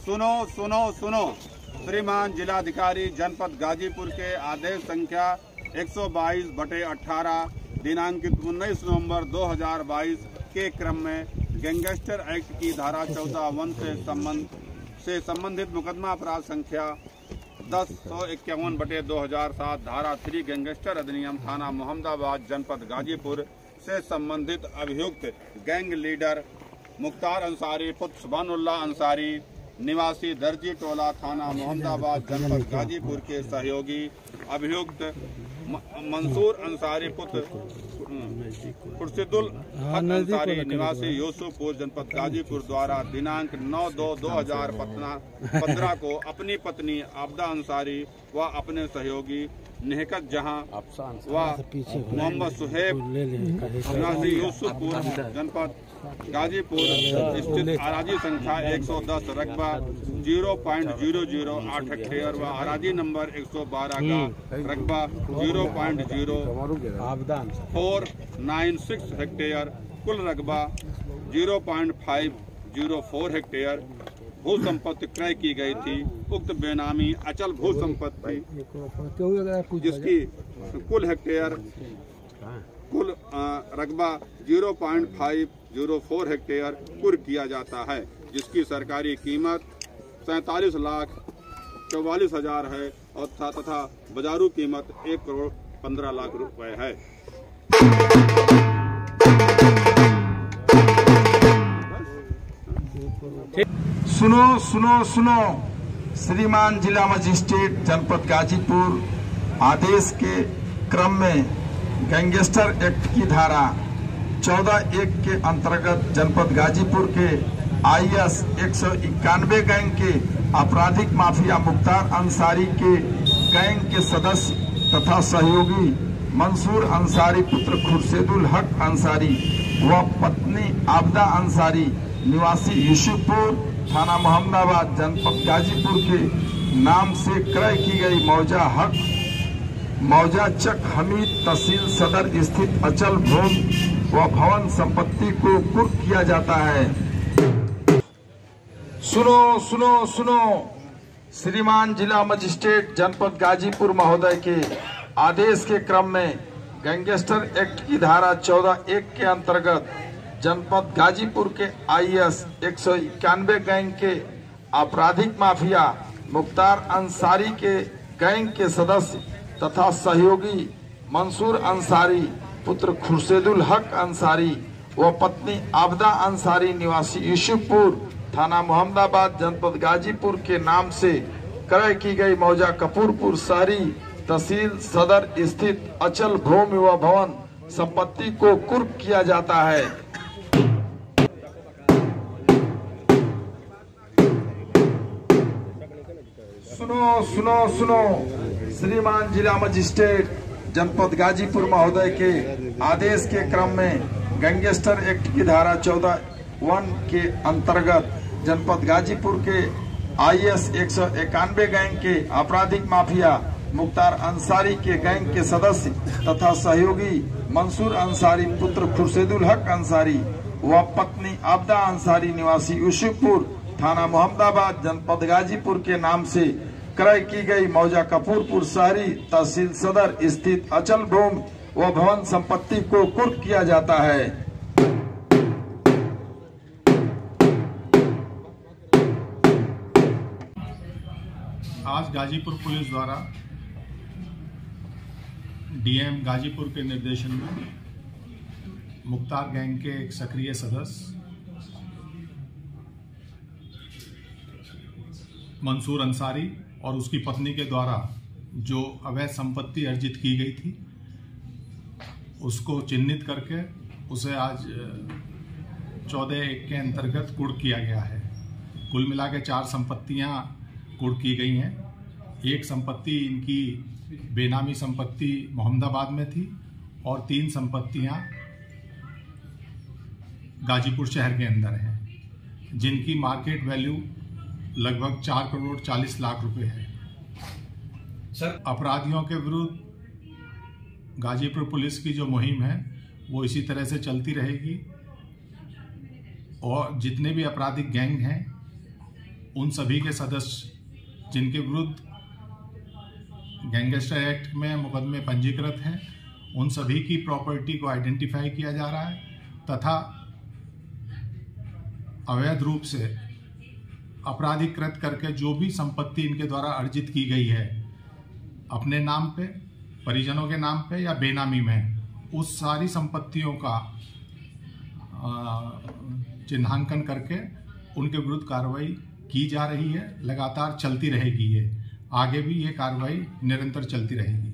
सुनो सुनो सुनो, श्रीमान जिलाधिकारी जनपद गाजीपुर के आदेश संख्या 122/18 दिनांकित 19 नवंबर 2022 के क्रम में गैंगस्टर एक्ट की धारा 14(1) से संबंधित मुकदमा अपराध संख्या 1051/2007 धारा 3 गैंगस्टर अधिनियम थाना मोहम्मदाबाद जनपद गाजीपुर से संबंधित अभियुक्त गैंग लीडर मुख्तार अंसारी पुत्र सुभानुल्लाह अंसारी निवासी दर्जी टोला थाना मोहम्मदाबाद जनपद गाजीपुर के सहयोगी अभियुक्त मंसूर अंसारी पुत्र खुर्शीदुल हक अंसारी निवासी यूसुफपुर जनपद गाजीपुर द्वारा दिनांक 9/2/2015 को अपनी पत्नी आबदा अंसारी व अपने सहयोगी निहकत जहां व मोहम्मद सुहेब निवासी यूसुफपुर जनपद गाजीपुर स्थित अराजी संख्या 110 रकबा 0.008 हेक्टेयर व अराजी नंबर 112 का रकबा 0.0496 हेक्टेयर कुल रकबा 0.504 हेक्टेयर भू संपत्ति क्रय की गई थी। उक्त बेनामी अचल भू संपत्ति जिसकी कुल हेक्टेयर कुल रकबा 0.504 हेक्टेयर कुर्क किया जाता है, जिसकी सरकारी कीमत 47,44,000 है और तथा बाजारू कीमत 1,15,00,000 रुपए है। सुनो सुनो सुनो, श्रीमान जिला मजिस्ट्रेट जनपद गाजीपुर आदेश के क्रम में गैंगस्टर एक्ट की धारा 14(1) के अंतर्गत जनपद गाजीपुर के IS 191 गैंग के आपराधिक माफिया मुख्तार अंसारी के गैंग के सदस्य तथा सहयोगी मंसूर अंसारी पुत्र खुर्शीदुल हक अंसारी व पत्नी आबदा अंसारी निवासी यूसुफपुर थाना मोहम्मदाबाद जनपद गाजीपुर के नाम से क्रय की गई मौजा चक हमीद तहसील सदर स्थित अचल भूमि व भवन संपत्ति को कुर्क किया जाता है। सुनो सुनो सुनो, श्रीमान जिला मजिस्ट्रेट जनपद गाजीपुर महोदय के आदेश के क्रम में गैंगस्टर एक्ट की धारा 14(1) के अंतर्गत जनपद गाजीपुर के IS 191 गैंग के आपराधिक माफिया मुख्तार अंसारी के गैंग के सदस्य तथा सहयोगी मंसूर अंसारी पुत्र खुर्शीदुल हक अंसारी व पत्नी आबदा अंसारी निवासी यूसुफपुर थाना मोहम्मदाबाद जनपद गाजीपुर के नाम से क्रय की गई मौजा कपूरपुर शहरी तहसील सदर स्थित अचल भूमि व भवन संपत्ति को कुर्क किया जाता है। सुनो सुनो सुनो, श्रीमान जिला मजिस्ट्रेट जनपद गाजीपुर महोदय के आदेश के क्रम में गैंगस्टर एक्ट की धारा 14(1) के अंतर्गत जनपद गाजीपुर के IS 191 गैंग के आपराधिक माफिया मुख्तार अंसारी के गैंग के सदस्य तथा सहयोगी मंसूर अंसारी पुत्र खुर्शीदुल हक अंसारी व पत्नी आबदा अंसारी निवासी यूसुफपुर थाना मोहम्मदाबाद जनपद गाजीपुर के नाम से क्रय की गई मौजा कपूरपुर शहरी तहसील सदर स्थित अचल भूमि व भवन संपत्ति को कुर्क किया जाता है। आज गाजीपुर पुलिस द्वारा DM गाजीपुर के निर्देशन में मुख्तार गैंग के एक सक्रिय सदस्य मंसूर अंसारी और उसकी पत्नी के द्वारा जो अवैध संपत्ति अर्जित की गई थी उसको चिन्हित करके उसे आज 14(1) के अंतर्गत कुर्क किया गया है। कुल मिला के 4 संपत्तियां कुर्क की गई हैं। एक संपत्ति इनकी बेनामी संपत्ति मोहम्मदाबाद में थी और 3 संपत्तियां गाजीपुर शहर के अंदर हैं, जिनकी मार्केट वैल्यू लगभग 4,40,00,000 रुपए है। सर, अपराधियों के विरुद्ध गाजीपुर पुलिस की जो मुहिम है वो इसी तरह से चलती रहेगी। और जितने भी आपराधिक गैंग हैं उन सभी के सदस्य जिनके विरुद्ध गैंगस्टर एक्ट में मुकदमे पंजीकृत हैं, उन सभी की प्रॉपर्टी को आइडेंटिफाई किया जा रहा है तथा अवैध रूप से अपराधीकृत करके जो भी संपत्ति इनके द्वारा अर्जित की गई है अपने नाम पे, परिजनों के नाम पे या बेनामी में, उस सारी संपत्तियों का चिन्हांकन करके उनके विरुद्ध कार्रवाई की जा रही है। लगातार चलती रहेगी, ये आगे भी ये कार्रवाई निरंतर चलती रहेगी।